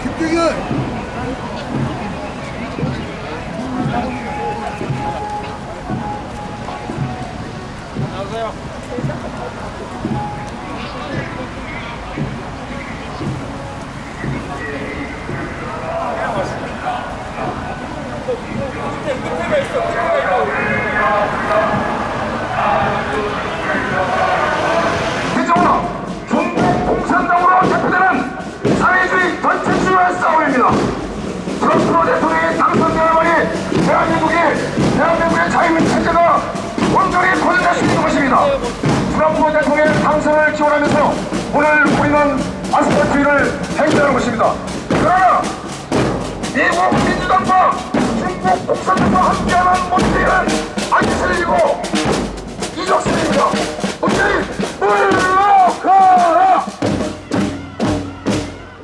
김종현. 대중으로 중국 공산당으로 대표되는 사회주의 전체주의와의 싸움입니다. 트럼프 대통령이 당선되어버린 대한민국의 자유민 체제가 온전히 고정될 수 있는 것입니다. 트럼프 대통령의 당선을 기원하면서 오늘 우리는 아스팔트위를 행사하는 것입니다. 그러나 미국 민주당과 중국 공산당과 함께하는 문재인은 안기슬이고 이적슬입니다. 문재인 물러가라!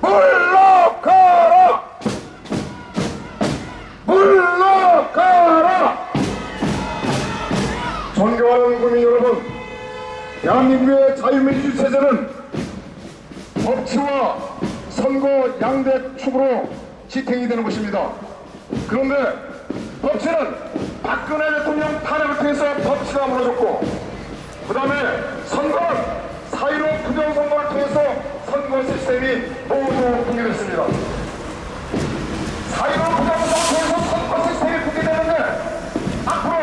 물러가라! 물러가라! 존경하는 국민 여러분, 대한민국의 자유민주 체제는 법치와 선거 양대 축으로 지탱이 되는 것입니다. 그런데 법치는 박근혜 대통령 탄핵을 통해서 법치가 무너졌고, 그 다음에 선거는 4.15 부정선거를 통해서 선거 시스템이 모두 붕괴됐습니다. 4.15 부정선거를 통해서 선거 시스템이 붕괴되는데 앞으로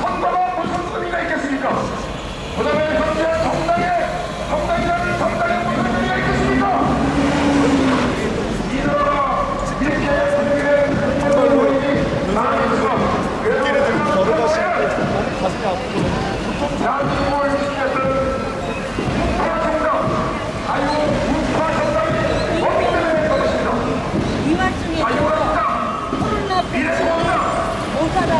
선거가 무슨 의미가 있겠습니까? 그 다음에 현재 정당이라는 정당에 무슨 의미가 있겠습니까? 이 나라가 이렇게 분위기된 선거를 나라에서 가슴이 아프고. 대한민국을 지키겠다는 우파정당, 자유우파정당이 없게 것입니다. 이 와중에 코로나 백신 못 받아요.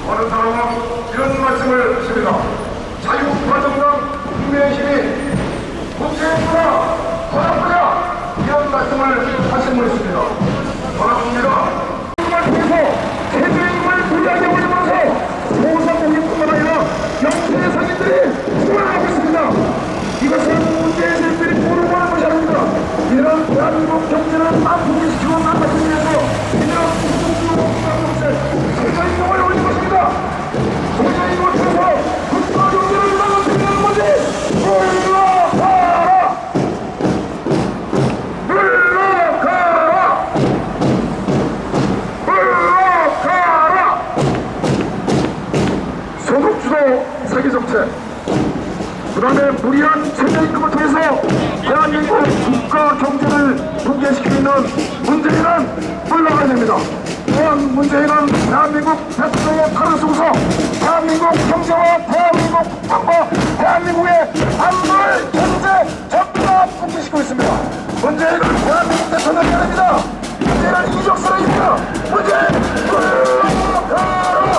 어느 사람은 이런 말씀을 하십니다. 자유우파정당 국민의힘이 국회의원보다 더나쁘냐 이런 말씀을 하신 분이 있습니다. 더나쁩니다. 정말 통해서 세계임을 불리하게 올리면서 보상국민뿐만 아니라 영세 상인들이 수원하고 있습니다. 이것은 문재인 대통령이 모르고 하는 것이 아닙니다. 이런 대한민국 경제를 만풍시키고 만들기 위해서 이런 국공주의공동체 세계임을 올린 것입니다. 세계임을 통해서 국가 경제를 망가뜨리는 거지. 물러가라! 물러가라! 물러가라! 소득주도 사기 정책, 그 다음에 무리한 최저임금을 통해서 대한민국 국가 경제를 붕괴시키고 있는 문재인은 물러가야 됩니다. 또한 문재인은 대한민국 대통령의 팔을 쏘고서 대한민국 경제와 대한민국 국방과 대한민국의 안보를 경제 전부가 붕괴시키고 있습니다. 문재인은 대한민국 대통령이 아닙니다. 문재인은 이적설입니다. 문재인 물러가라!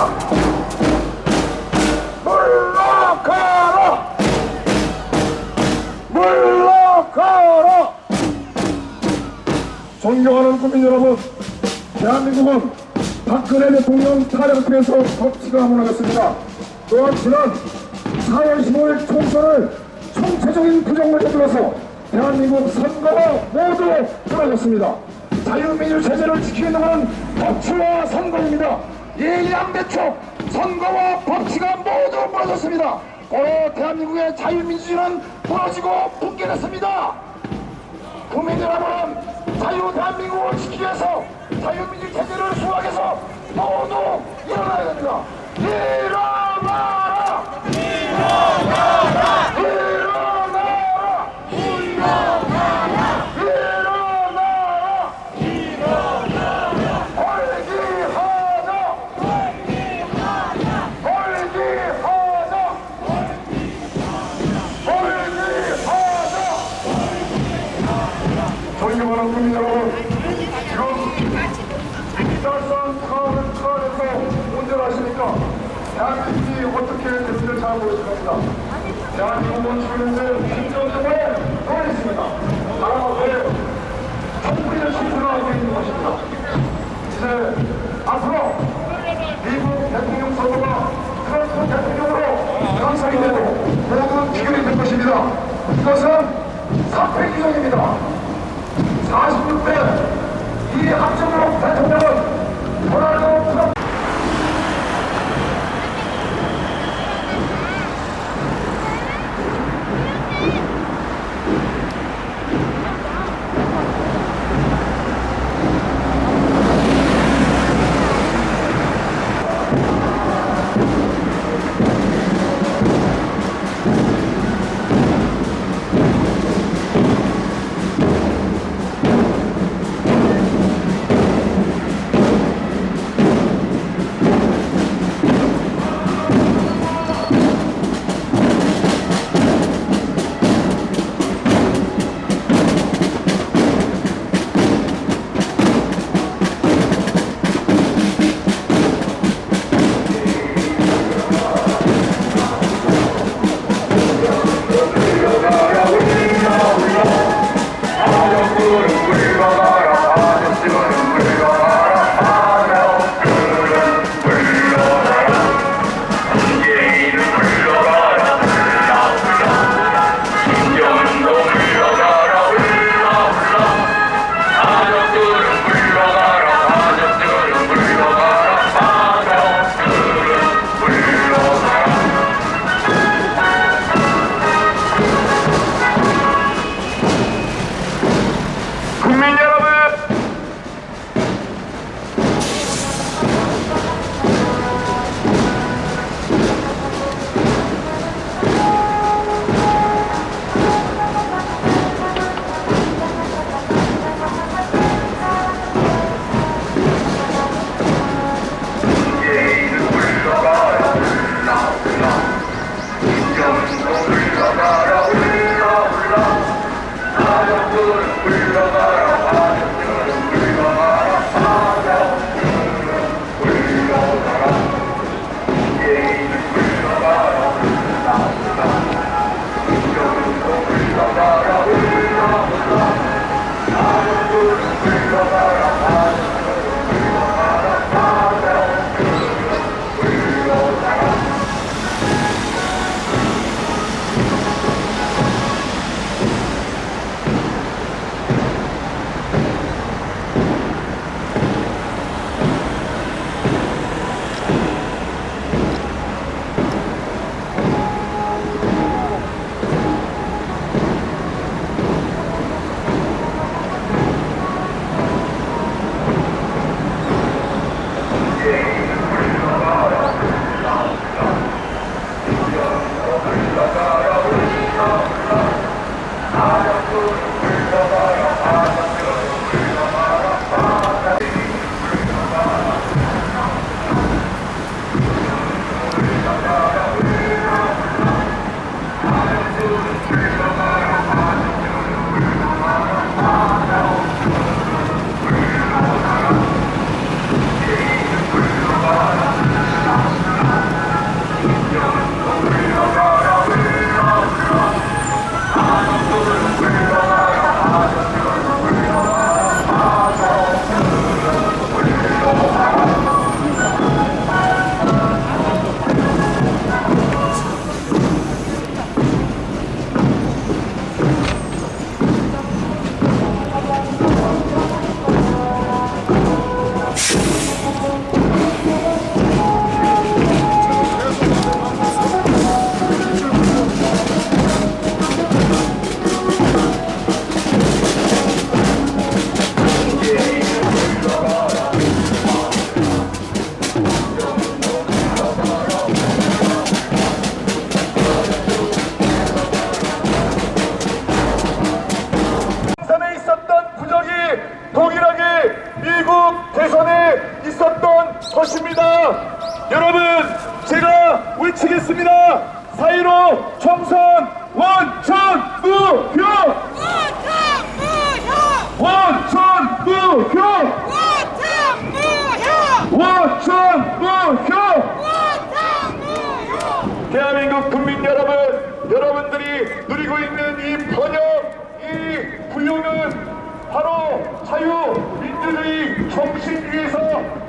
물러가라! 물러가라! 존경하는 국민 여러분, 대한민국은 박근혜 대통령 탄핵을 통해서 법치가 무너졌습니다. 또한 지난 4월 15일 총선을 총체적인 부정을 저질러서 대한민국 선거가 모두 무너졌습니다. 자유민주 체제를 지키는 것은 법치와 선거입니다. 예의양대촉 선거와 법치가 모두 무너졌습니다. 바로 대한민국의 자유민주주의는 무너지고 붕괴됐습니다. 국민 여러분, 자유 대한민국을 지키기 위해서 자유민주 체제를 수호하기 위해서 모두 일어나야 됩니다. 일어나라! 일어나라! 일어나라! 일어나라! 일어나라! 일어나라! 벌기하자! 벌기하자! 벌기하자! 벌기하자! 존경하는 국민 여러분, 지금 일달선 사안에서 문제를 하시니까 대한민국이 어떻게 됐는지를 잘 모르실 겁니다. 대한민국은 지금 현재 심정적으로 것입니다. 이제 앞으로 미국 대통령 선거가 트럼프 대통령으로 당선이 되고 모든 귀결이 될 것입니다. 이것은 사퇴 기간입니다. 46대 이 합정으로 대통령은 도널드 트럼프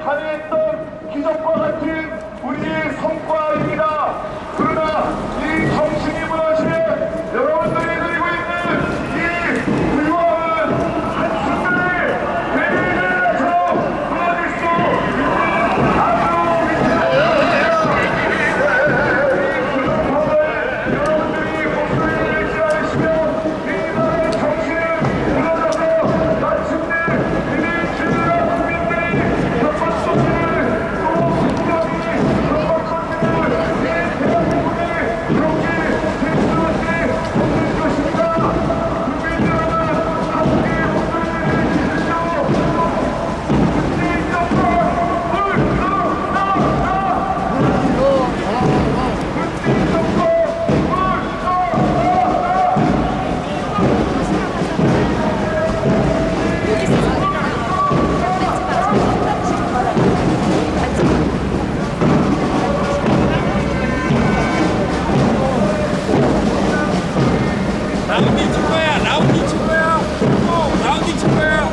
가능했던 기적과 같은 우리의 성과입니다. 그러나 이 정신이 무너진 여러분들이 누리고 있는 이 불화는 한순간에 대리들에서 무너질 수 있는 아주 여러분들이 목소리를 내지 않으시면 이 나라의 정신은 무너져서 마침내 이들 주민과 국민들이 협박 소리를 또 국경이 협박 소리를 이 대한민국이 그렇게 될 수밖에 없는 것입니다. 국민 여러분 함께 목소리를 내주십시오. 국민 정권 라운딩 칠 거야. 라운딩 칠 거야. 라운딩 칠 거야.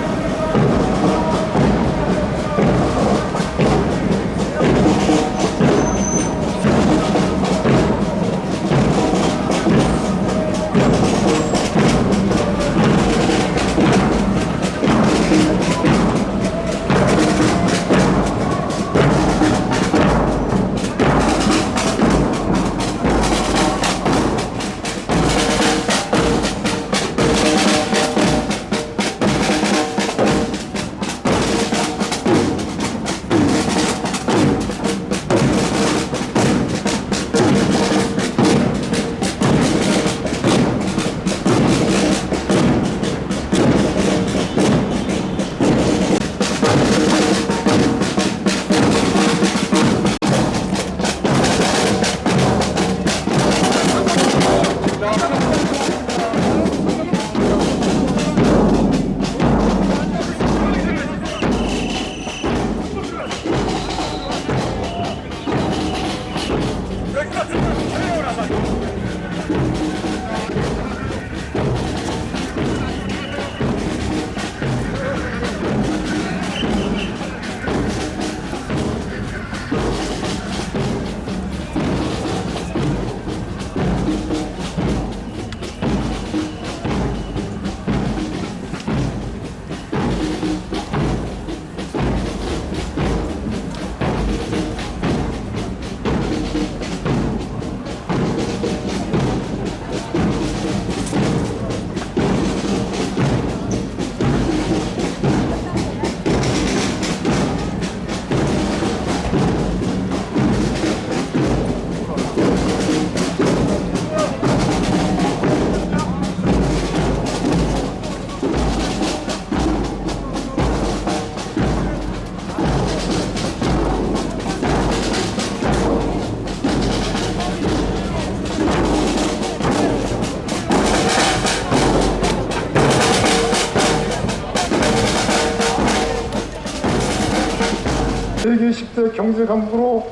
세계 10대 경제 강국으로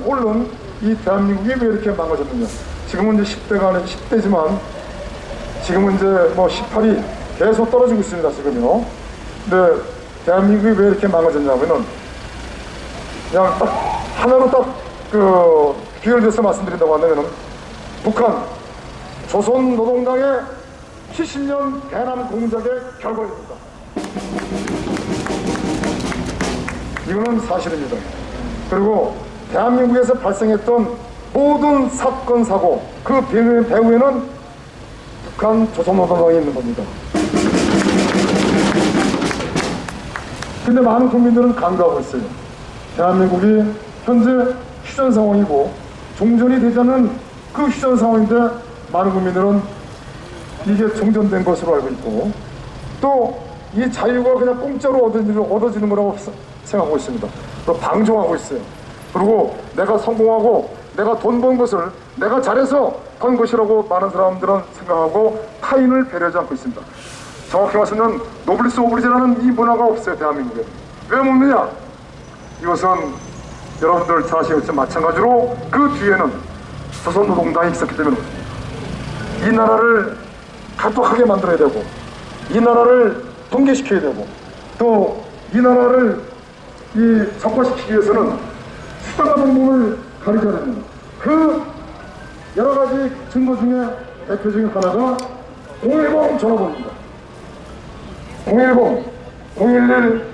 오른 이 대한민국이 왜 이렇게 망가졌느냐. 지금은 이제 10대가 아니라 10대지만 지금은 이제 뭐 18이 계속 떨어지고 있습니다. 지금요. 근데 대한민국이 왜 이렇게 망가졌냐면은 그냥 딱 하나로 딱 그 비율돼서 말씀드린다고 하면은 북한 조선노동당의 70년 대남 공작의 결과입니다. 이거는 사실입니다. 그리고 대한민국에서 발생했던 모든 사건, 사고 그 배후에는 북한 조선노동당이 있는 겁니다. 근데 많은 국민들은 간과하고 있어요. 대한민국이 현재 휴전 상황이고 종전이 되자는 그 휴전 상황인데 많은 국민들은 이게 종전된 것으로 알고 있고 또 이 자유가 그냥 공짜로 얻어지는 거라고 생각하고 있습니다. 또 방종하고 있어요. 그리고 내가 성공하고 내가 돈 번 것을 내가 잘해서 번 것이라고 많은 사람들은 생각하고 타인을 배려하지 않고 있습니다. 정확히 말하면 노블리스 오브리제라는 이 문화가 없어요. 대한민국에. 왜 없느냐? 이것은 여러분들 잘 아시겠지만 마찬가지로 그 뒤에는 조선노동당이 있었기 때문에 이 나라를 가독하게 만들어야 되고 이 나라를 통계시켜야 되고 또 이 나라를 이 적화시키기 위해서는 수단과 방법을 가리져야 됩니다. 그 여러 가지 증거 중에 대표적인 하나가 010 전화번호입니다. 010, 011,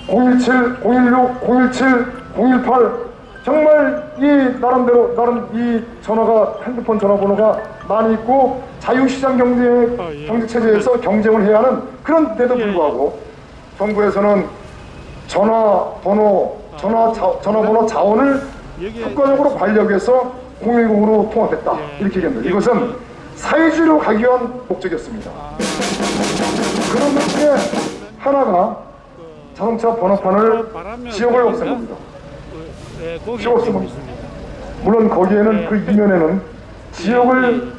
017, 016, 017, 018 정말 이 나름대로 이 전화가 핸드폰 전화번호가 많이 있고 자유시장 경제 체제에서 경쟁을 해야 하는 그런 데도 불구하고 정부에서는 전화번호 자원을 효과적으로 관리하기 위해서 010으로 통합했다 이렇게 얘기합니다. 이것은 사회주의로 가기 위한 목적이었습니다. 그런 것 중에 하나가 자동차 번호판을 지역을 없앤 겁니다. 지역 없앤 겁니다. 물론 거기에는 그 이면에는 지역을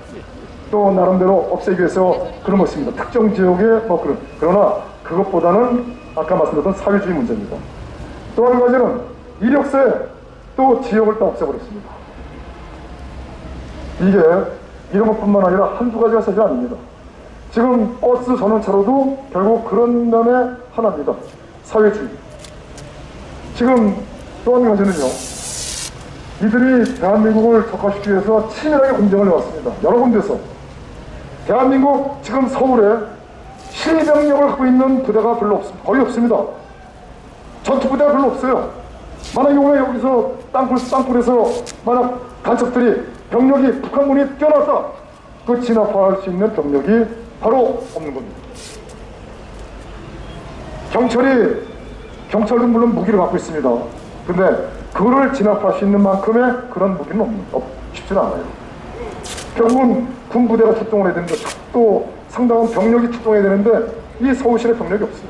또 나름대로 없애기 위해서 그런 것입니다. 특정 지역의 뭐 그러나 그것보다는 아까 말씀드렸던 사회주의 문제입니다. 또 한 가지는 이력서에 또 지역을 다 없애버렸습니다. 이게 이런 것뿐만 아니라 한두 가지가 사실 아닙니다. 지금 버스 전원차로도 결국 그런 면의 하나입니다. 사회주의. 지금 또 한 가지는요. 이들이 대한민국을 적화시키기 위해서 치밀하게 공정을 해왔습니다. 여러 군데서. 대한민국 지금 서울에 시병력을 갖고 있는 부대가 별로 없습니다. 거의 없습니다. 전투부대가 별로 없어요. 만약 경우에 여기서 땅굴에서 만약 간첩들이 병력이 북한군이 뛰어났다. 그 진압할 수 있는 병력이 바로 없는 겁니다. 경찰은 물론 무기를 갖고 있습니다. 근데 그거를 진압할 수 있는 만큼의 그런 무기는 쉽지는 않아요. 결국은 군부대가 출동을 해야 되는데 또 상당한 병력이 출동해야 되는데 이 서울시내 병력이 없어요.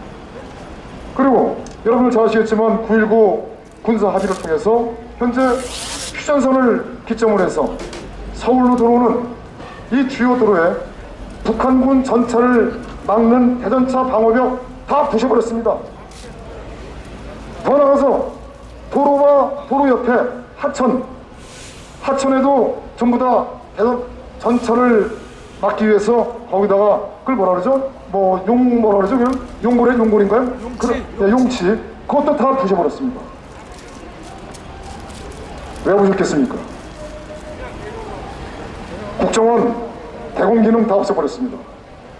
그리고 여러분들 잘 아시겠지만 9.19 군사 합의를 통해서 현재 휴전선을 기점으로 해서 서울로 들어오는 이 주요 도로에 북한군 전차를 막는 대전차 방어벽 다 부셔버렸습니다. 더 나아가서 도로와 도로 옆에 하천에도 전부 다 대전 전차를 막기 위해서 거기다가 그걸 뭐라 그러죠? 뭐라 그러죠? 용골인가요? 용치. 그것도 다 부셔버렸습니다. 왜 부셨겠습니까? 국정원 대공 기능 다 없애버렸습니다.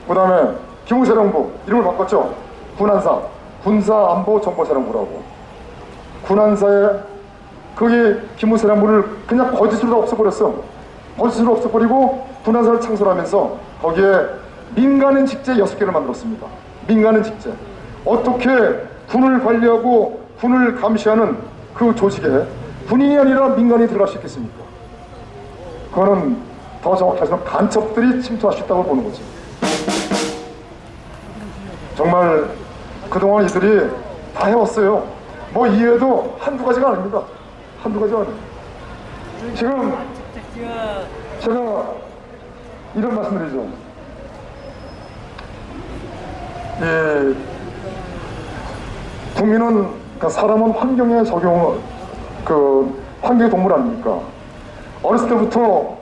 그 다음에 기무사령부 이름을 바꿨죠. 군안사, 군사안보정보사령부라고. 군안사에 거기 기무사령부를 그냥 거짓으로 다 없애버렸어. 거짓으로 없애버리고 군안사를 창설하면서 거기에 민간인 직제 6개를 만들었습니다. 민간인 직제. 어떻게 군을 관리하고 군을 감시하는 그 조직에 군인이 아니라 민간이 들어갈 수 있겠습니까? 그거는 더 정확히 해서 간첩들이 침투할 수 있다고 보는 거지. 정말 그동안 이들이 다 해왔어요. 뭐 이외에도 한두 가지가 아닙니다. 한두 가지가 아닙니다. 지금 제가 이런 말씀드리죠. 예, 국민은, 그러니까 사람은 환경에 환경의 동물 아닙니까? 어렸을 때부터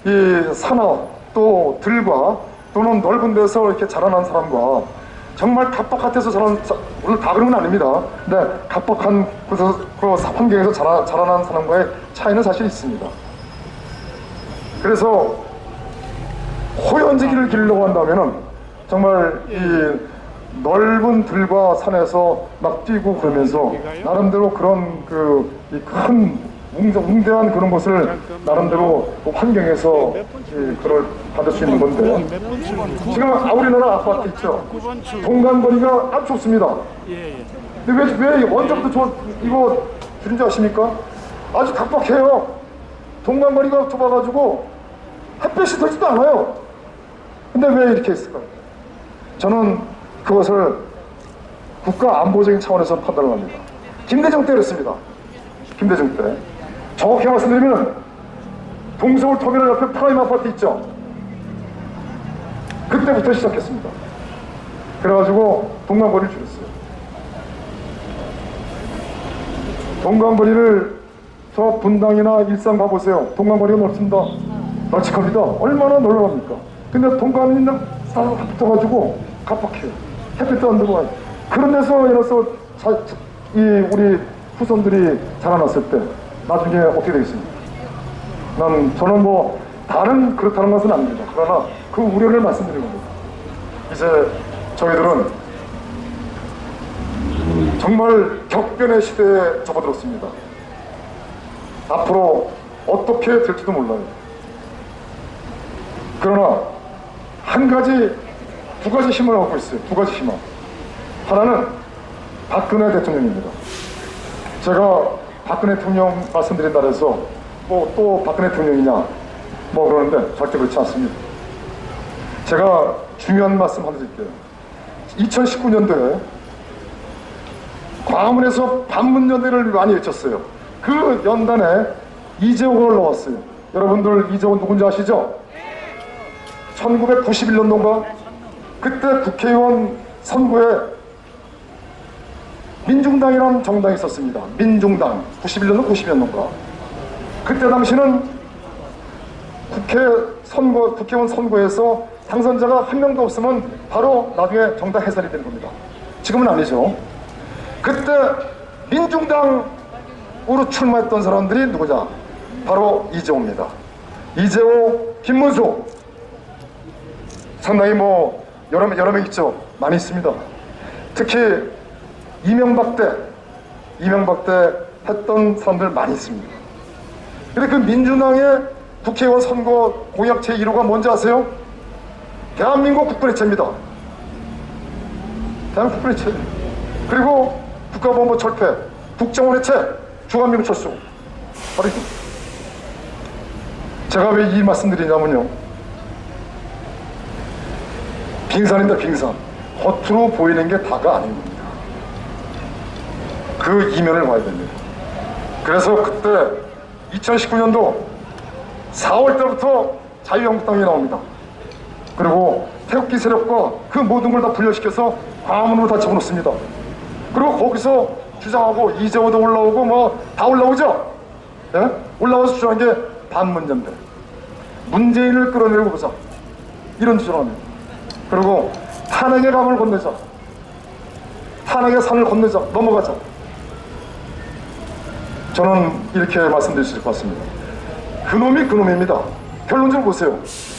이 산화 또 들과 또는 넓은 데서 이렇게 자라난 사람과 정말 갑박한데서 자라난, 물론 다 그런 건 아닙니다. 근데 갑박한 그 환경에서 자라난 사람과의 차이는 사실 있습니다. 그래서 호연지기를 기르려고 한다면은 정말 이 넓은 들과 산에서 막 뛰고 그러면서 나름대로 그런 큰 웅대한 그런 것을 나름대로 환경에서 그걸 받을 수 있는 건데 지금 우리나라 아파트 있죠. 동간거리가 아주 좋습니다. 근데 왜 먼저부터 이거 줄인 줄 아십니까? 아주 각박해요. 동간거리가 좁아가지고 햇볕이 들지도 않아요. 근데 왜 이렇게 했을까요? 저는 그것을 국가 안보적인 차원에서 판단을 합니다. 김대중 때 그랬습니다. 김대중 때. 정확히 말씀드리면 동서울 터미널 옆에 프라임 아파트 있죠. 그때부터 시작했습니다. 그래가지고 동간거리를 줄였어요. 동간거리를 저 분당이나 일산 가보세요. 동간거리가 넓습니다. 널찍합니다. 얼마나 널널합니까? 근데 동간 있는 싹 붙어가지고 갑박해요. 햇빛도 안 들어와요. 그런 데서 예를 들어서 이 우리 후손들이 자라났을 때 나중에 어떻게 되겠습니까? 저는 뭐 다른 그렇다는 것은 아닙니다. 그러나 그 우려를 말씀드리는 겁니다. 이제 저희들은 정말 격변의 시대에 접어들었습니다. 앞으로 어떻게 될지도 몰라요. 그러나 두 가지 힘을 갖고 있어요. 두 가지 희망. 하나는 박근혜 대통령입니다. 제가 박근혜 대통령 말씀드린다 해서 뭐 또 박근혜 대통령이냐 뭐 그러는데 절대 그렇지 않습니다. 제가 중요한 말씀 하나 드릴게요. 2019년도에 광화문에서 반문연대를 많이 외쳤어요. 그 연단에 이재호가 올라왔어요. 여러분들 이재호 누군지 아시죠? 1991년도인가? 그때 국회의원 선거에 민중당이라는 정당이 있었습니다. 민중당. 91년도 92년도인가? 그때 당시는 국회의원 선거에서 당선자가 한 명도 없으면 바로 나중에 정당 해산이 되는 겁니다. 지금은 아니죠. 그때 민중당으로 출마했던 사람들이 누구냐? 바로 이재호입니다. 이재호, 김문수. 상당히 뭐 여러 명 있죠. 많이 있습니다. 특히 이명박 때 했던 사람들 많이 있습니다. 근데 그 민주당의 국회의원 선거 공약 제1호가 뭔지 아세요? 대한민국 국군의체입니다. 대한민국 국군의체. 그리고 국가보안법 철폐, 국정원 해체, 주한미군 철수. 바로 이거. 제가 왜 이 말씀드리냐면요. 빙산인데 빙산. 겉으로 보이는 게 다가 아닌 겁니다. 그 이면을 봐야 됩니다. 그래서 그때 2019년도 4월 때부터 자유한국당이 나옵니다. 그리고 태극기 세력과 그 모든 걸 다 분열시켜서 광화문으로 다 집어넣습니다. 그리고 거기서 주장하고 이재호도 올라오고 뭐 다 올라오죠? 예? 올라와서 주장한 게 반문연대. 문재인을 끌어내리고 보자. 이런 주장을 합니다. 그리고 탄핵의 강을 건네자. 탄핵의 산을 건네자. 넘어가자. 저는 이렇게 말씀드릴 수 있을 것 같습니다. 그놈이 그놈입니다. 결론적으로 보세요.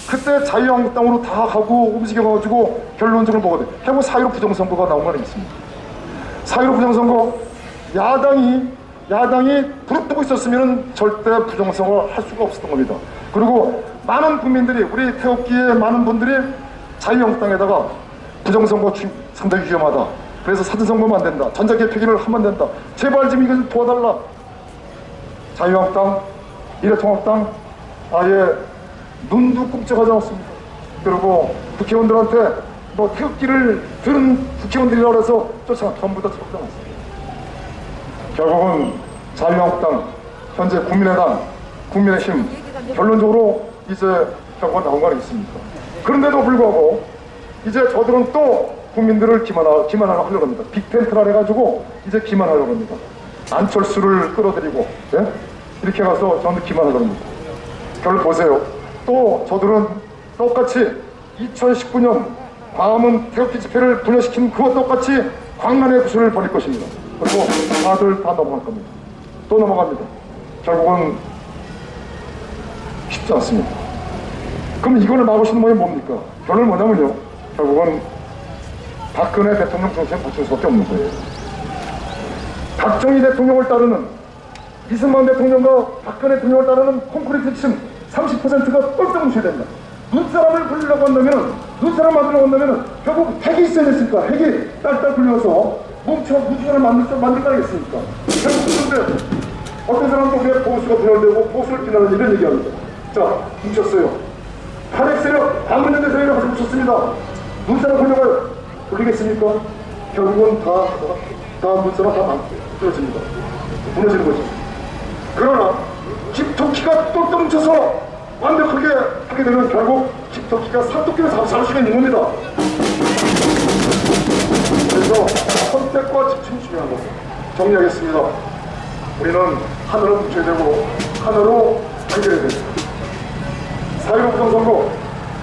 그때 자유한국당으로 다 가고 움직여가지고 결론적으로 뭐가 돼? 해고 4.15 부정선거가 나온 거 아니겠습니까? 4.15 부정선거 야당이 부릅뜨고 있었으면 절대 부정선거를 할 수가 없었던 겁니다. 그리고 많은 국민들이 우리 태극기의 많은 분들이 자유한국당에다가 부정선거 상당히 위험하다. 그래서 사전선거만 안 된다. 전자개표기를 하면 안 된다. 제발 좀 이거 좀 도와달라. 자유한국당, 미래통합당 아예 눈도 끔찍하지 않았습니다. 그리고 국회의원들한테 뭐 태극기를 들은 국회의원들이라고 해서 전부 다 쫓아놨습니다. 결국은 자유한국당, 현재 국민의당, 국민의힘 결론적으로 이제 결과가 나온 거 아니겠습니까? 그런데도 불구하고 이제 저들은 또 국민들을 기만하려고 합니다. 빅텐트라 해가지고 이제 기만하려고 합니다. 안철수를 끌어들이고, 예? 이렇게 가서 저는 기만하려고 합니다. 결국 보세요. 또 저들은 똑같이 2019년 광화문 태극기 집회를 분열시킨 그와 똑같이 광란의 구슬을 벌일 것입니다. 그리고 다들 다 넘어갈 겁니다. 또 넘어갑니다. 결국은 쉽지 않습니다. 그럼 이거를 막을 수 있는 방법이 뭡니까? 결론은 뭐냐면요. 결국은 박근혜 대통령 정책에 맞출 수밖에 없는 거예요. 박정희 대통령을 따르는 이승만 대통령과 박근혜 대통령을 따르는 콘크리트 층 30%가 똘똘 뭉쳐야 된다. 눈사람을 굴리려고 한다면, 눈사람 만들려고 한다면 결국 핵이 있어야 됐으니까 핵이 딸딸 굴려서 무기를 만들 거 아니겠습니까? 결국 그런데 어떤 사람도 왜 보수가 분열되고 보수를 비난하는 이런 얘기합니다. 자, 뭉쳤어요. 탄핵 세력, 반문연대 세력을 가서 뭉쳤습니다. 눈사람 굴리겠습니까? 결국은 다 눈사람 다 무너집니다. 무너지는 거죠. 그러나 집토끼가 똘똘 뭉쳐서 완벽하게 하게 되면 결국 집토끼가 산토끼를 잡을 수가 있는 겁니다. 그래서 선택과 집중이 중요한 것. 정리하겠습니다. 우리는 하나로 뭉쳐야 되고 하나로 연결해야 됩니다. 4.15 부정선거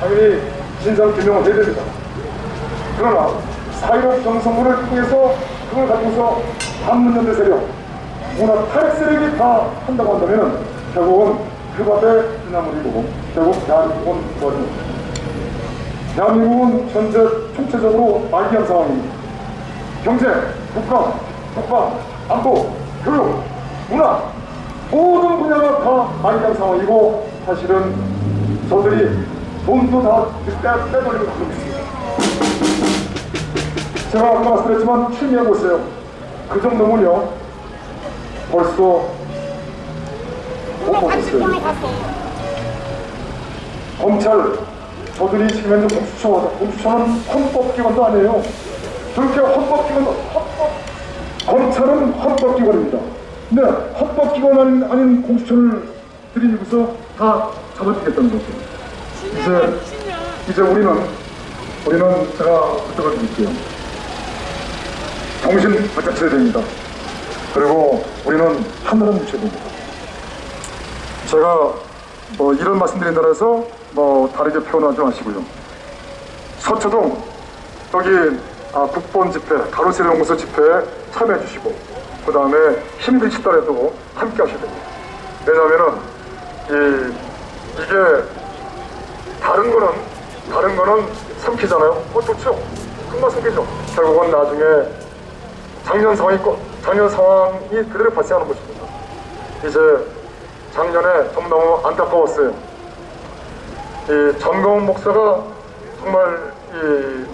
당연히 진상규명을 해야 됩니다. 그러나 4.15 부정선거를 통해서 그걸 가지고서 반문연대 세력, 문화 탈핵 세력이 다 한다고 한다면 결국은 그 밥에 그나물이고 결국 대한민국은 무너집니다. 대한민국은 현재 총체적으로 말기암 상황입니다. 경제, 국가, 국방, 안보, 교육, 문화 모든 분야가 다 말기암 상황이고 사실은 저들이 돈도 다 빼돌리고 가고 있습니다. 제가 아까 말씀드렸지만 추미하고 있어요. 그 정도면요 벌써 못먹었어요. 검찰 저들이 지금 현재 공수처는 헌법기관도 아니에요. 저렇게 헌법기관도 검찰은 헌법기관입니다. 근데 헌법기관 아닌 공수처를 들이고서 다 잡아주겠다는 거죠. 이제 우리는 제가 부탁을 드릴게요. 정신 바짝 차려야 됩니다. 그리고 우리는 하늘은 묻혀야 됩니다. 제가 뭐 이런 말씀드린다고 해서 뭐 다르게 표현하지 마시고요. 서초동 여기 국본 집회, 가로세로 연구소 집회에 참여해 주시고 그 다음에 힘드시더라도 함께 하셔야 됩니다. 왜냐하면은 이게 다른 거는 삼키잖아요. 좋죠. 금방 삼키죠. 결국은 나중에 작년 상황이 그대로 발생하는 것입니다. 이제 작년에 너무 안타까웠어요. 이 전광훈 목사가 정말 이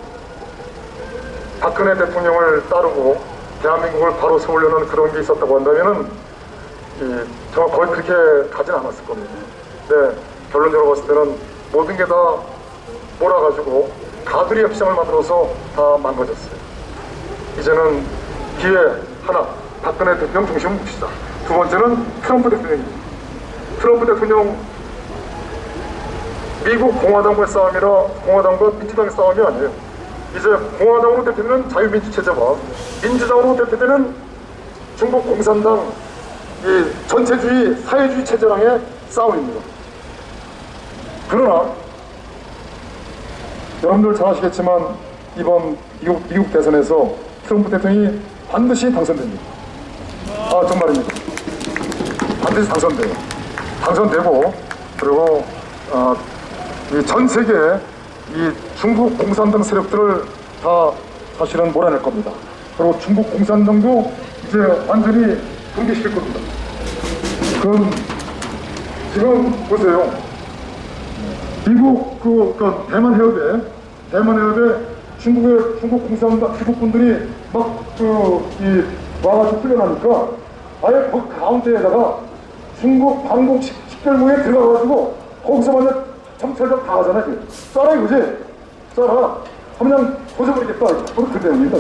박근혜 대통령을 따르고 대한민국을 바로 세우려는 그런 게 있었다고 한다면은 정말 거의 그렇게 가진 않았을 겁니다. 근데 결론적으로 봤을 때는 모든 게 다 몰아가지고 가두리의 시장을 만들어서 다 망가졌어요. 이제는 기회 하나, 박근혜 대통령 중심을 묻히자. 두 번째는 트럼프 대통령입니다. 트럼프 대통령 미국 공화당과의 싸움이라 공화당과 민주당의 싸움이 아니에요. 이제 공화당으로 대표되는 자유민주체제와 민주당으로 대표되는 중국 공산당 이 전체주의 사회주의 체제랑의 싸움입니다. 그러나 여러분들 잘 아시겠지만 이번 미국 대선에서 트럼프 대통령이 반드시 당선됩니다. 정말입니다. 반드시 당선돼요. 당선되고 그리고 이 전 세계 이 중국 공산당 세력들을 다 사실은 몰아낼 겁니다. 그리고 중국 공산당도 이제 완전히 붕괴시킬 겁니다. 그럼 지금 보세요. 미국 대만 해협에 중국 공산당 중국분들이 막 와가지고 풀려나니까 아예 그 가운데에다가 중국 방공 식별구에 들어가가지고 거기서 만약 정찰력 다 하잖아. 쏴라 이거지. 쏴라. 그냥 조져버리겠다. 그 내용입니다.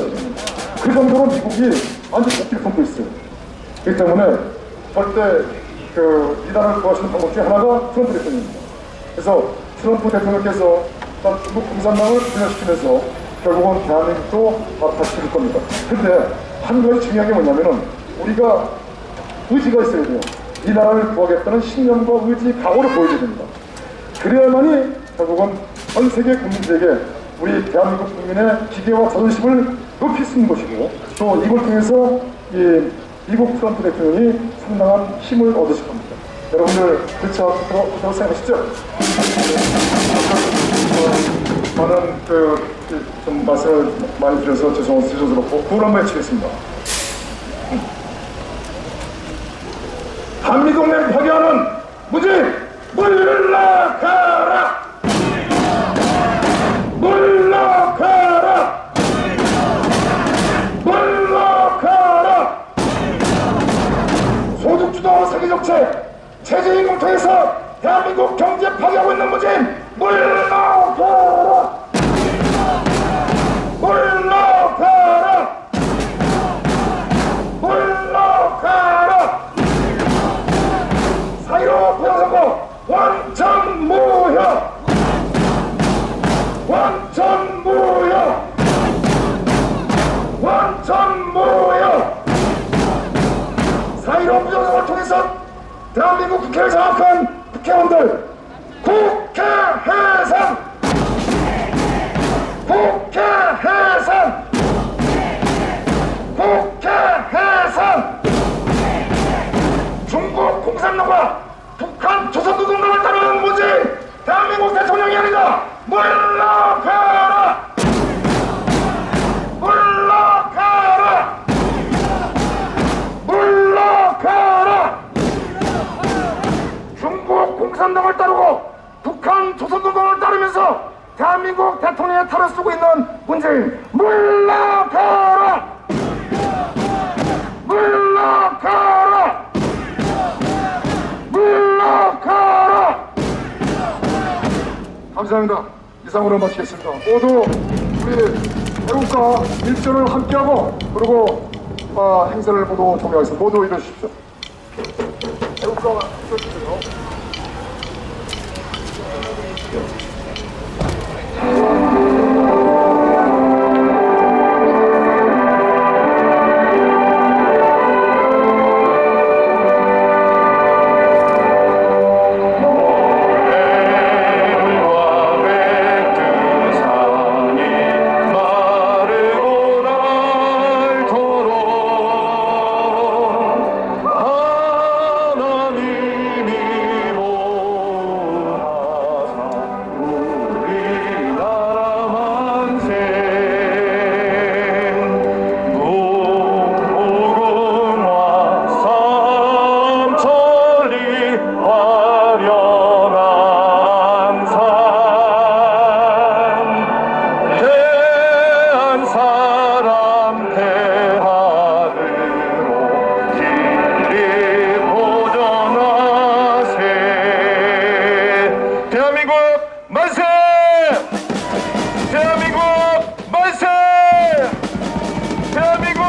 그 정도로 미국이 완전 복귀를 품고 있어요. 그렇기 때문에 절대 이단을 구하시는 방법 중에 하나가 트럼프 대통령입니다. 그래서 트럼프 대통령께서 중국 공산당을 분열시키면서 결국은 대한민국도 다시킬 겁니다. 근데 한 가지 중요한 게 뭐냐면은 우리가 의지가 있어야 돼요. 이 나라를 구하겠다는 신념과 의지, 각오를 보여줘야 됩니다. 그래야만이 결국은 전 세계 국민들에게 우리 대한민국 국민의 기계와 자존심을 높일 수 있는 것이고 또 이걸 통해서 이 미국 트럼프 대통령이 상당한 힘을 얻으실 겁니다. 여러분들 그렇지 않다고 생각하시죠? 저는 좀 말씀을 많이 드려서 죄송스럽고 구호를 한번 외치겠습니다. 한미동맹 파괴하는 무진 물러가라! 물러가라! 물러가라! 소득주도 세계정책 체제임을 통해서 대한민국 경제 파괴하고 있는 무진 물러가라! 물러가라! 물러가라! 사이로 부양선거 완전 무효! 완전 무효! 완전 무효! 사이로 부양선거를 통해서 대한민국 국회를 장악한 국회의원들 국회 해산! 국회 해산! 국회 공산당과 북한 조선노동당을 따르는 문재인 대한민국 대통령이 아니다. 물러가라! 물러가라! 물러가라! 중국 공산당을 따르고 북한 조선노동을 따르면서 대한민국 대통령의 탈을 쓰고 있는 문재인 물러가라! 물러가라! 물러가라! 감사합니다. 이상으로 마치겠습니다. 모두 우리 애국가 일전을 함께하고 그리고 행사를 모두 종료하겠습니다. 모두 일어주십시오. 애국가가 일어주세요. 대한민국 만세! 대한민국 만세! 대한민국